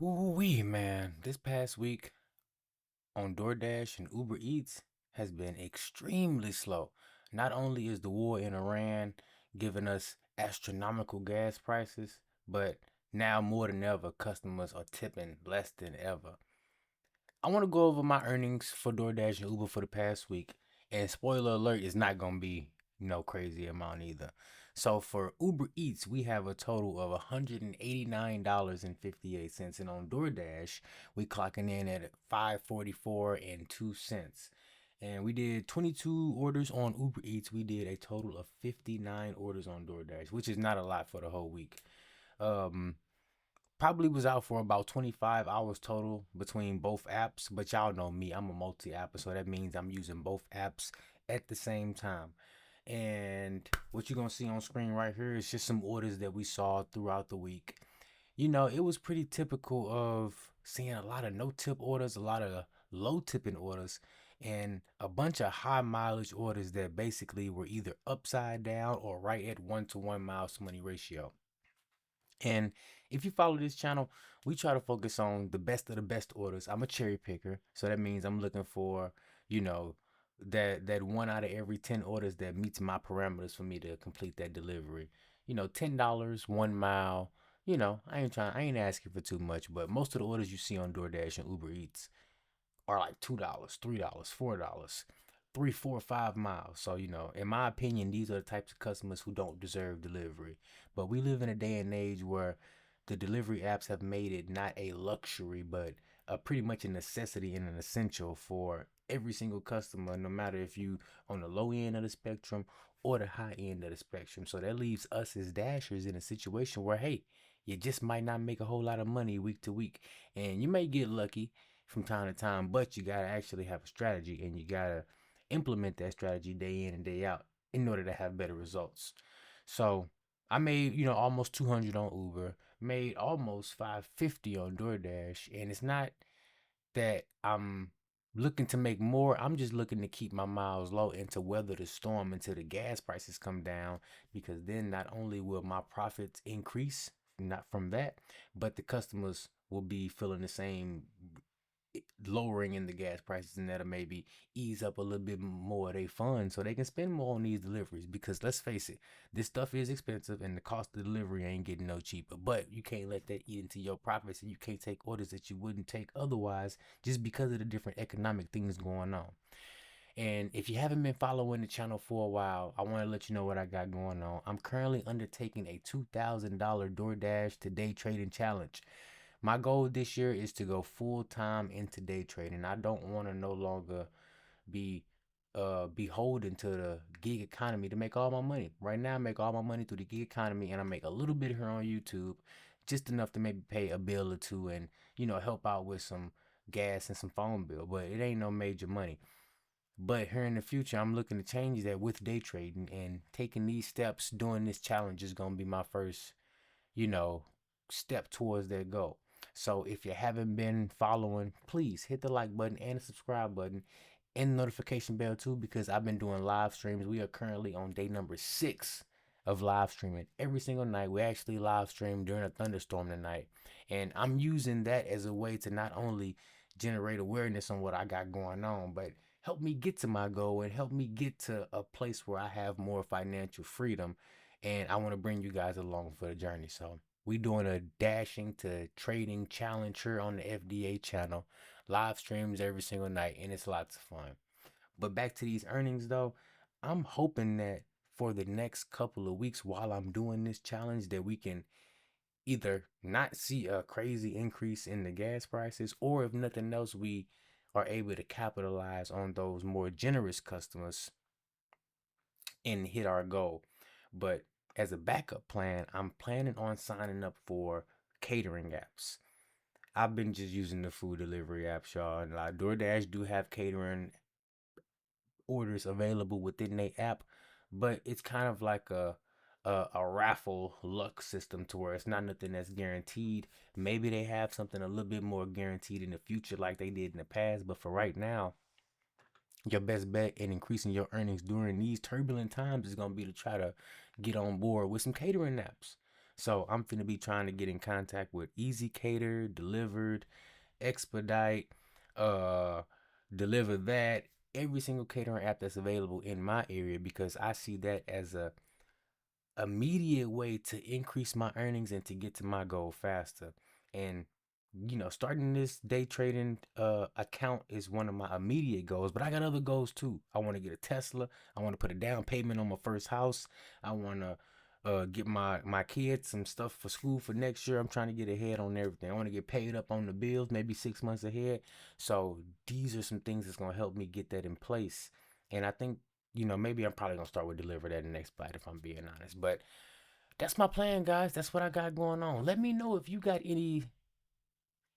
Ooh-wee, man. This past week on DoorDash and Uber Eats has been extremely slow. Not only is the war in Iran giving us astronomical gas prices, but now more than ever, customers are tipping less than ever. I want to go over my earnings for DoorDash and Uber for the past week. And spoiler alert, it's not going to be no crazy amount either. So for Uber Eats, we have a total of $189.58. And on DoorDash, we clocking in at 544 and 2 cents. And we did 22 orders on Uber Eats. We did a total of 59 orders on DoorDash, which is not a lot for the whole week. Um, Probably was out for about 25 hours total between both apps, but y'all know me, I'm a multi-apper, so that means I'm using both apps at the same time. And what you're gonna see on screen right here is just some orders that we saw throughout the week. It was pretty typical of seeing a lot of no-tip orders, a lot of low-tipping orders, and a bunch of high mileage orders that basically were either upside down or right at 1-to-1 miles to money ratio. And if you follow this channel, we try to focus on the best of the best orders. I'm a cherry picker, so that means I'm looking for, you know, that one out of every 10 orders that meets my parameters for me to complete that delivery. $10, 1 mile. I ain't asking for too much, but most of the orders you see on DoorDash and Uber Eats are like $2, $3, $4, 3, 4, 5 miles. So, in my opinion, these are the types of customers who don't deserve delivery. But we live in a day and age where the delivery apps have made it not a luxury, but pretty much a necessity and an essential for every single customer, no matter if you on the low end of the spectrum or the high end of the spectrum. So that leaves us as dashers in a situation where, hey, you just might not make a whole lot of money week to week. And you may get lucky from time to time, but you gotta actually have a strategy and you gotta implement that strategy day in and day out in order to have better results. So I made, almost 200 on Uber, made almost 550 on DoorDash, and it's not that I'm looking to make more. I'm just looking to keep my miles low and to weather the storm until the gas prices come down, because then not only will my profits increase, not from that, but the customers will be feeling the same lowering in the gas prices, and that'll maybe ease up a little bit more of their funds so they can spend more on these deliveries, because let's face it, this stuff is expensive and the cost of delivery ain't getting no cheaper. But you can't let that eat into your profits, and you can't take orders that you wouldn't take otherwise just because of the different economic things going on. And if you haven't been following the channel for a while, I want to let you know what I got going on. I'm currently undertaking a $2,000 DoorDash to day trading challenge. My goal this year is to go full time into day trading. I don't want to no longer be beholden to the gig economy to make all my money. Right now I make all my money through the gig economy, and I make a little bit here on YouTube, just enough to maybe pay a bill or two and help out with some gas and some phone bill, but it ain't no major money. But here in the future, I'm looking to change that with day trading, and taking these steps during this challenge is going to be my first, you know, step towards that goal. So if you haven't been following, please hit the like button and the subscribe button and the notification bell too, because I've been doing live streams. We are currently on day number 6 of live streaming every single night. We actually live stream during a thunderstorm tonight, and I'm using that as a way to not only generate awareness on what I got going on, but help me get to my goal and help me get to a place where I have more financial freedom. And I want to bring you guys along for the journey. So we doing a dashing to trading challenge here on the FDA channel, live streams every single night, and it's lots of fun. But back to these earnings though, I'm hoping that for the next couple of weeks while I'm doing this challenge, that we can either not see a crazy increase in the gas prices, or if nothing else, we are able to capitalize on those more generous customers and hit our goal. But as a backup plan, I'm planning on signing up for catering apps. I've been just using the food delivery apps, y'all, and like DoorDash do have catering orders available within their app, but it's kind of like a raffle luck system, to where it's not nothing that's guaranteed. Maybe they have something a little bit more guaranteed in the future like they did in the past, but for right now, your best bet in increasing your earnings during these turbulent times is going to be to try to get on board with some catering apps. So I'm finna be trying to get in contact with Easy Cater, Delivered, Expedite, uh, Deliver That, every single catering app that's available in my area, because I see that as a immediate way to increase my earnings and to get to my goal faster. And starting this day trading account is one of my immediate goals, but I got other goals too. I want to get a Tesla. I want to put a down payment on my first house. I want to get my kids some stuff for school for next year. I'm trying to get ahead on everything. I want to get paid up on the bills, maybe 6 months ahead. So these are some things that's going to help me get that in place. And I think, maybe I'm probably gonna start with Deliver That next bite if I'm being honest. But that's my plan, guys. That's what I got going on. Let me know if you got any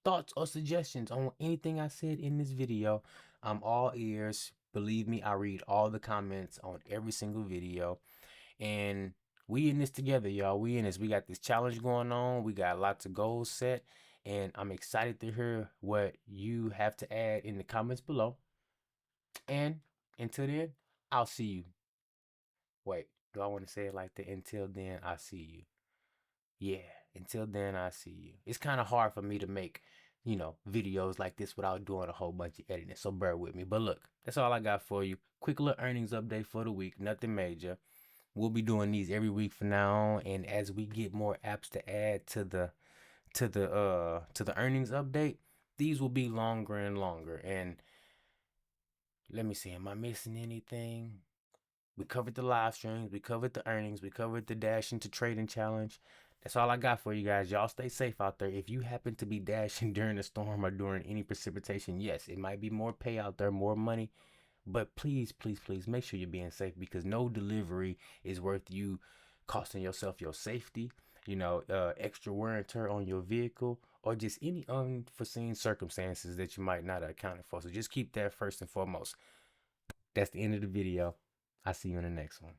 thoughts or suggestions on anything I said in this video. I'm all ears. Believe me, I read all the comments on every single video. And we in this together, y'all. We in this. We got this challenge going on. We got lots of goals set. And I'm excited to hear what you have to add in the comments below. And until then, I'll see you. Wait, do I want to say it like that? Until then, I see you. Yeah, until then, I see you. It's kind of hard for me to make, videos like this without doing a whole bunch of editing. So bear with me. But look, that's all I got for you. Quick little earnings update for the week. Nothing major. We'll be doing these every week from now on. And as we get more apps to add to the earnings update, these will be longer and longer. And let me see, am I missing anything? We covered the live streams. We covered the earnings. We covered the dash into trading challenge. That's all I got for you guys. Y'all stay safe out there. If you happen to be dashing during a storm or during any precipitation, yes, it might be more pay out there, more money. But please, please, please make sure you're being safe, because no delivery is worth you costing yourself your safety, extra wear and tear on your vehicle, or just any unforeseen circumstances that you might not have accounted for. So just keep that first and foremost. That's the end of the video. I'll see you in the next one.